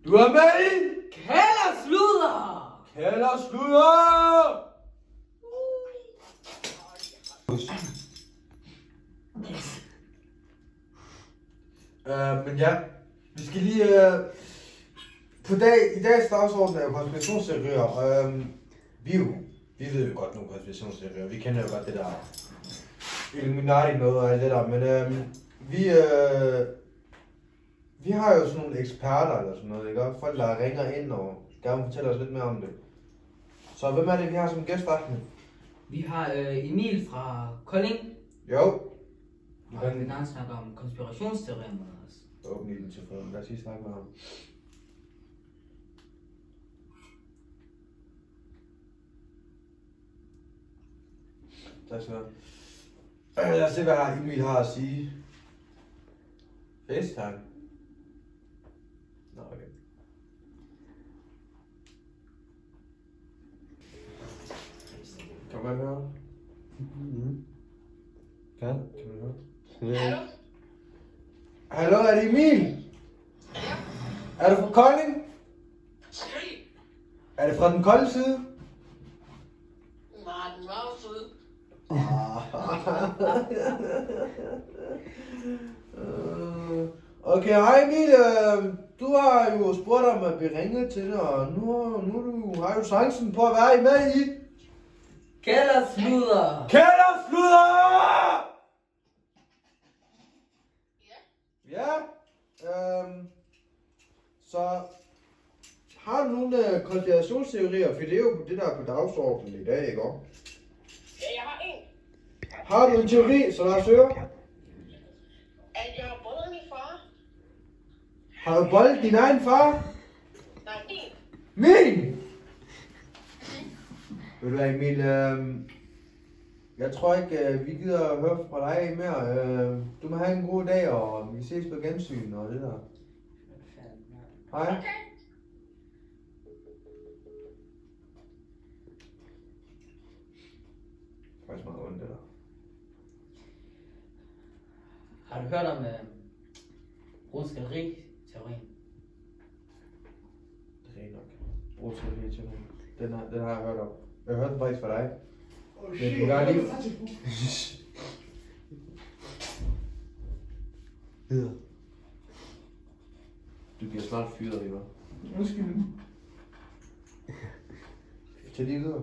Du er med i Kældersludder! Kældersludder! Men ja, vi skal lige... I dagens dagsorden er jo konspirationsteorier. Vi ved jo godt nogle konspirationsteorier. Vi kender jo godt det der Illuminati noget og alt det der. Men vi har jo sådan nogle eksperter eller sådan noget, ikke? Folk, der ringer ind og gerne vil fortælle os lidt mere om det. Så hvem er det, vi har som gæst aften? Vi har Emil fra Kolding. Jo. Og vi vil gerne snakke om konspirationsteorier med os. Åbn i den telefon. Lad os lige snakke med ham. Tak skal du have. Lad os se, hvad Emil har at sige. FaceTime. Nå, okay. Kan man høre? Kan man høre? Hallo? Hallo, er det Emil? Ja. Er du fra Kolding? Skrig. Er det fra den kolde side? Nej, den varme side. Okay, hej Emil. Du har jo spurgt om at blive ringet til dig, og nu har du chancen på at være med i Kældersludder! Kældersludder! Ja. Ja, så har du nogle konspirationsteorier, for det er jo det der er på dagsordenen i dag, ikke også? Ja, jeg har en. Har du en teori, så lad os høre. At jeg har bollet min far. Har du boldet din egen far? Nej, din. Min! Ved du hvad, Emil, jeg tror ikke, vi gider at høre fra dig mere. Du må have en god dag, og vi ses på gensyn og det der. Hej. Okay. Det er faktisk meget ondt, det der. Har du hørt om brugskalleri-teorien? Det er nok. Brugskalleri-teorien. Den har jeg hørt om. Jeg har hørt den faktisk fra dig. Men du kan lige... Videre. Du bliver snart fyret, River. Undskyld. Tag lige videre.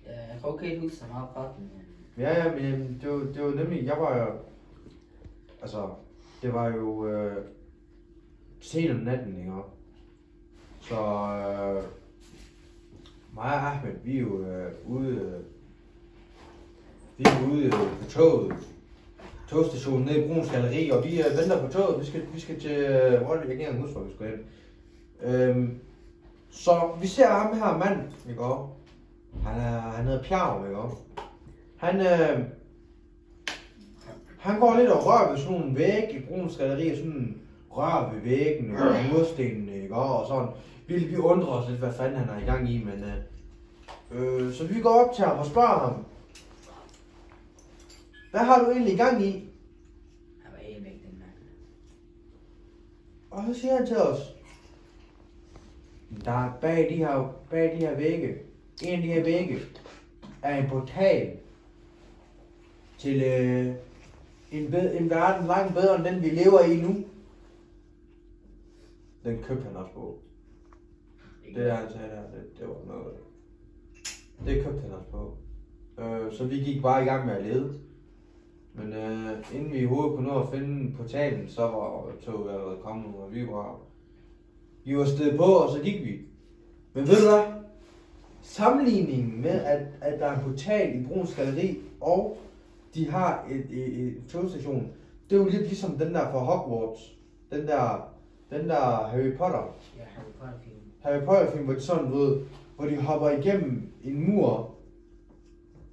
Ja, jeg kan okay huske så meget fra den. Ja, men det var nemlig, jeg var jo, altså, det var jo sent om natten, ikke? Så mig og Ahmed, vi er jo ude på toget, togstationen nede i Bruns Galleri, og vi venter på toget, vi skal til, hvor jeg kan ikke engang huske, hvor vi skal hen. Så vi ser ham her mand, ikke? Han hedder Pjerv, ikke? Han går lidt og rører ved sådan nogle vægge i Bruns Galleri, sådan rører ved væggen og murstenene, ikke? Og sådan. Vi undrer os lidt, hvad fanden han er i gang i, men så vi går op til ham og spørger ham, hvad har du egentlig i gang i? Han var helt væk, den mand. Og så siger han til os, der er bag de her vægge, en af de her vægge, er en portal til en verden langt bedre end den vi lever i nu. Den købte han også på. Det der han sagde der, det var noget. Det købte han også på. Så vi gik bare i gang med at lede. Men inden vi i hovedet kunne nå at finde portalen, så var toget allerede kommet, og vi var stedet på, og så gik vi. Men ved du hvad? Sammenligningen med, at der er en portal i Bruns Galleri, og de har et togstation, det er jo lidt ligesom den der fra Hogwarts. Den der Harry Potter. Ja, Harry Potter-film. Harry Potter-film, hvor de sådan, hvor de hopper igennem en mur,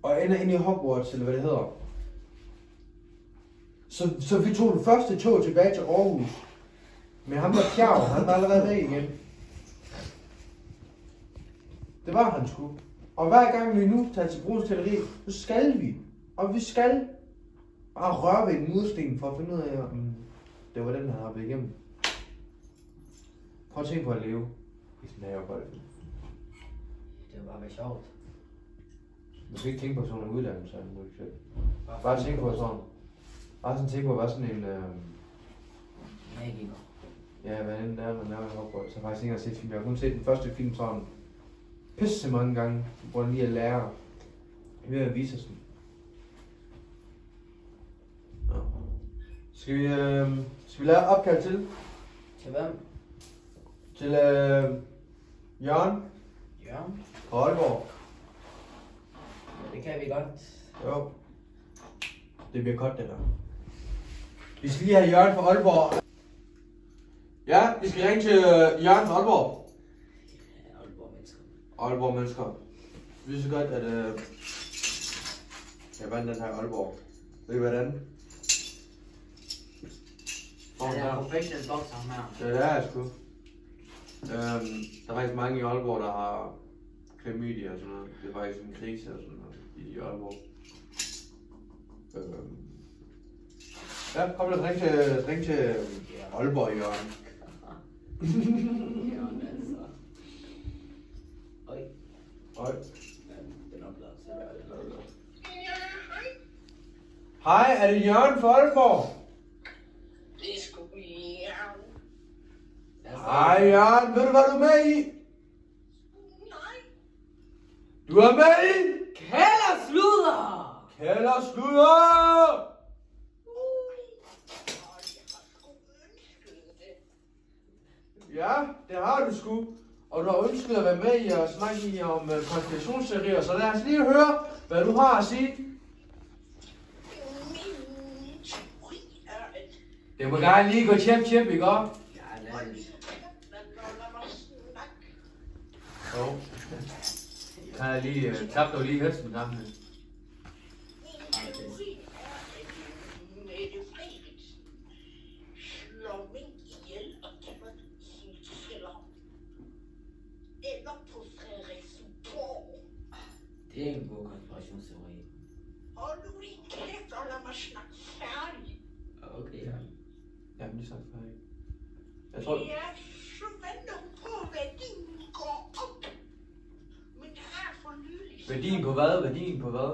og ender ind i Hogwarts, eller hvad det hedder. Så vi tog den første tog tilbage til Aarhus. Men ham der Pjerv, han var allerede væk igen. Det var han sgu. Og hver gang vi nu tager til Bruns Galleri, så skal vi. Og vi skal bare røre ved en mursten for at finde ud af, om det var den, han hoppede igennem. Prøv at tænke på at leve i sådan en havehold. Det var bare være sjovt. Du skal ikke tænke på sådan nogle uddannelser. Bare tænke på sådan. Bare sådan tænke på, hvad sådan en... Magiker. Ja, hvad end det er, man laver en Hogwarts. Jeg har faktisk ikke engang set film. Jeg har kun set den første film sådan pisse mange gange, hvor den lige er lærer. Ved at vise os den. Nå. Skal vi lave opkald til? Til hvem? Til Jørgen Jørgen? fra Aalborg. Ja, det kan vi godt. Jo. Det bliver godt, det der. Vi skal lige have Jørgen fra Aalborg. Ja, vi skal ringe til Jørgen fra Aalborg. Ja, Aalborg mennesker. Aalborg mennesker. Vi ved så godt, at jeg vandt den her Aalborg. Ved du hvordan? Han er professionel bokser, ham her. Ja, det er jeg sgu. Der er faktisk mange i Aalborg, der har klamydia og sådan noget. Det er faktisk en krise og sådan noget i Aalborg. Ja, kom lad os ringe til Aalborg, Jørgen. Jørgen, altså. Oj. Oj. Den oplader sig. Hej, er det Jørgen fra Aalborg? Det er sgu Jørgen. Hej Jørgen, ved du hvad du er med i? Nej. Du er med i? Kældersluder! Kældersluder! Ja, det har du sgu. Og du har ønsket at være med i og snakke om konspirationsteorier, så lad os lige høre, hvad du har at sige. Det må gerne lige gå tjep, ikke også? Ja, lad os. Jo. Kan jeg lige tabe dig lige hesten sammen? Det er en god konspirationsteori. Hold nu din kæft og lad mig snakke færdig. Okay, ja. Jamen, lige sagt færdig. Jeg tror... Ja, så venter hun på, at værdien går op. Men her for nylig... Værdien på hvad? Værdien på hvad?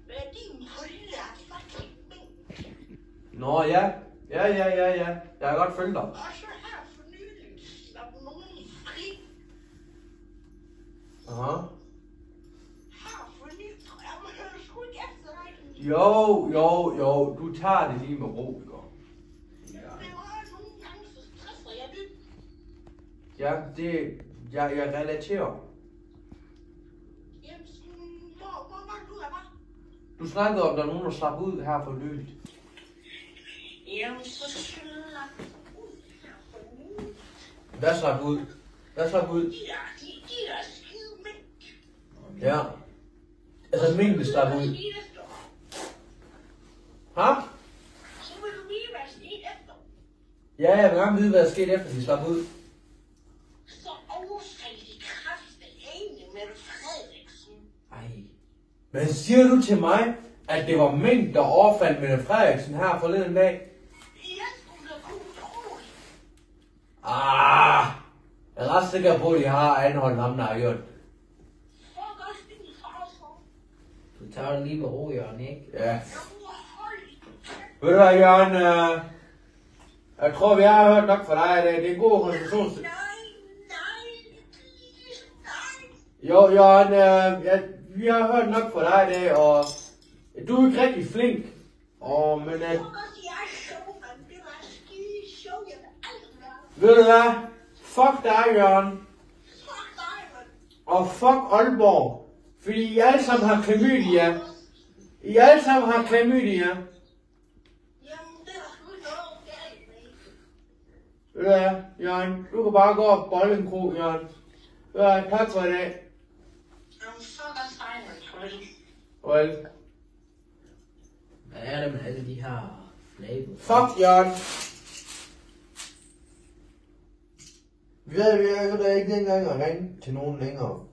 Værdien på lille er fucking mængde. Nå ja. Ja. Jeg kan godt følge dig. Og så her for nylig slap nogen fri. Aha. Her for nylig... Jamen, hører du sgu ikke efter dig? Jo. Du tager det lige med ro, ikke? Det var nogle gange, så stresser jeg lidt. Ja, det... Jeg relaterer. Jamen, hvor var det, du var? Du snakkede om, at der er nogen, der slap ud her for nyligt. Jamen, så slap ud her for nylig. Hvad slap ud? Hvad slap ud? De der skide mænd. Ja. Altså mængde slap ud. Hæ? Så vil du vide, hvad der skete efter. Ja, jeg vil gerne vide, hvad der skete efter, de slap ud. Så overfaldt de kraftigt ene med Frederiksen. Ej. Men siger du til mig, at det var mængde, der overfaldt Mette Frederiksen her forleden dag? Jeg skulle da kunne tro det. Jeg er ret sikker på, at de har anholdt ham, der har gjort. Fuck også din farfar. Du tager det lige med ro, Jørgen, ikke? Ja. Jeg må holde i kæft. Ved du hvad, Jørgen? Jeg tror, vi har hørt nok fra dig i dag. Det er en god konstruktions... Nej. Jo, Jørgen, vi har hørt nok fra dig i dag, og du er ikke rigtig flink. Men Fuck også, jeg er sjov, mand. Det var skide sjov. Jeg vil aldrig være. ved du hvad? Fuck dig, Jørgen. Fuck dig, mand. Og fuck Aalborg. Fordi I alle sammen har klamydia. I alle sammen har klamydia. Jamen, det er sgu ikke noget galt med. Ved du hvad, Jørgen? Du kan bare gå og bolle en kro, Jørgen. Ved du hvad, tak for i dag. Jamen, fuck også dig, mand. Well. Hvad er det med alle de her labels? Fuck, Jørgen. Vi er da ikke engang at ringe til nogen længere.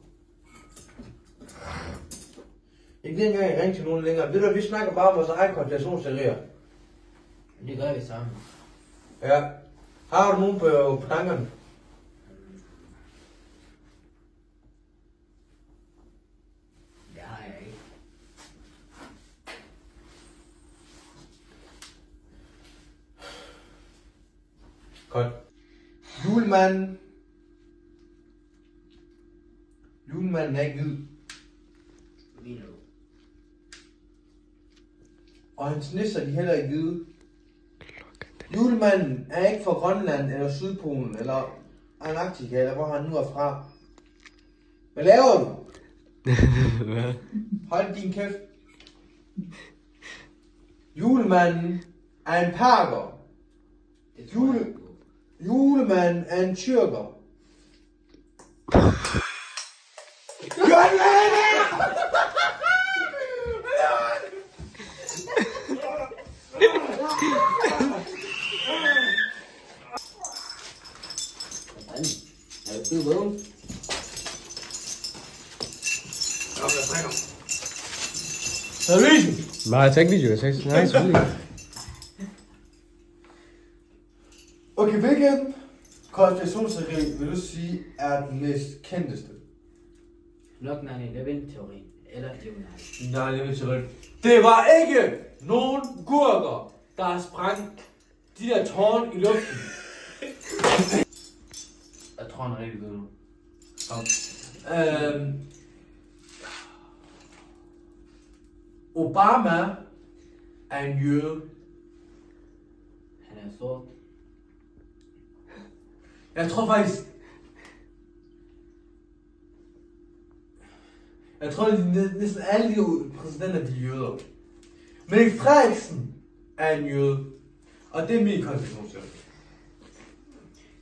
Ikke engang at ringe til nogen længere. Ved du, vi snakker bare om vores egen konstellationsteorier. Det gør vi sammen. Ja. Har du nogen på tankerne? Godt. Julemanden. Julemanden er ikke hvid. Mener du? Og hans nisser, de er heller ikke hvide. Julemanden er ikke fra Grønland, eller Sydpolen, eller Antarktika, eller hvor han nu er fra. Hvad laver du? Hvad? Hold din kæft. Julemanden er en parker. Det tror jeg ikke på. Julemanden er en tyrker. Gør det! Er du blevet vågen? Servicen! Nej, jeg tager ikke video, jeg tager nej, selvfølgelig ikke. Okay, hvilken konspirationsteori vil du sige er den mest kendteste? Nok 9/11-teorien. Eller Illuminati. Nej, det er teori. Det var ikke nogen gurker, der sprang de der tårn i luften. Jeg tror, han er rigtig god nu. Obama er en jøde. Han er sort. Jeg tror faktisk... Jeg tror, at næsten alle de præsidenter, de er jøder. Men Frederiksen er en jøde. Og det er min konspirationsteori.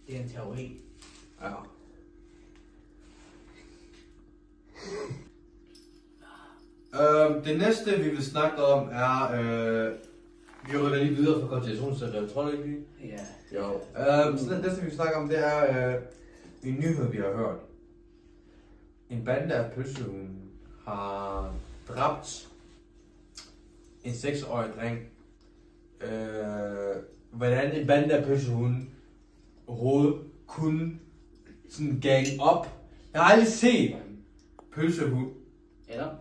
Det er en teori. Ja. Det næste, vi vil snakke om, er... vi rykker lige videre fra konspirationsteorier. Tror du ikke lige? Ja. Jo. Så det næste, vi vil snakke om, det er en nyhed, vi har hørt. En bande af pølsehunde har dræbt en 6-årig dreng. Hvordan en bande af pølsehunde overhovedet kunne sådan gang op. Jeg har aldrig set pølsehund. Eller?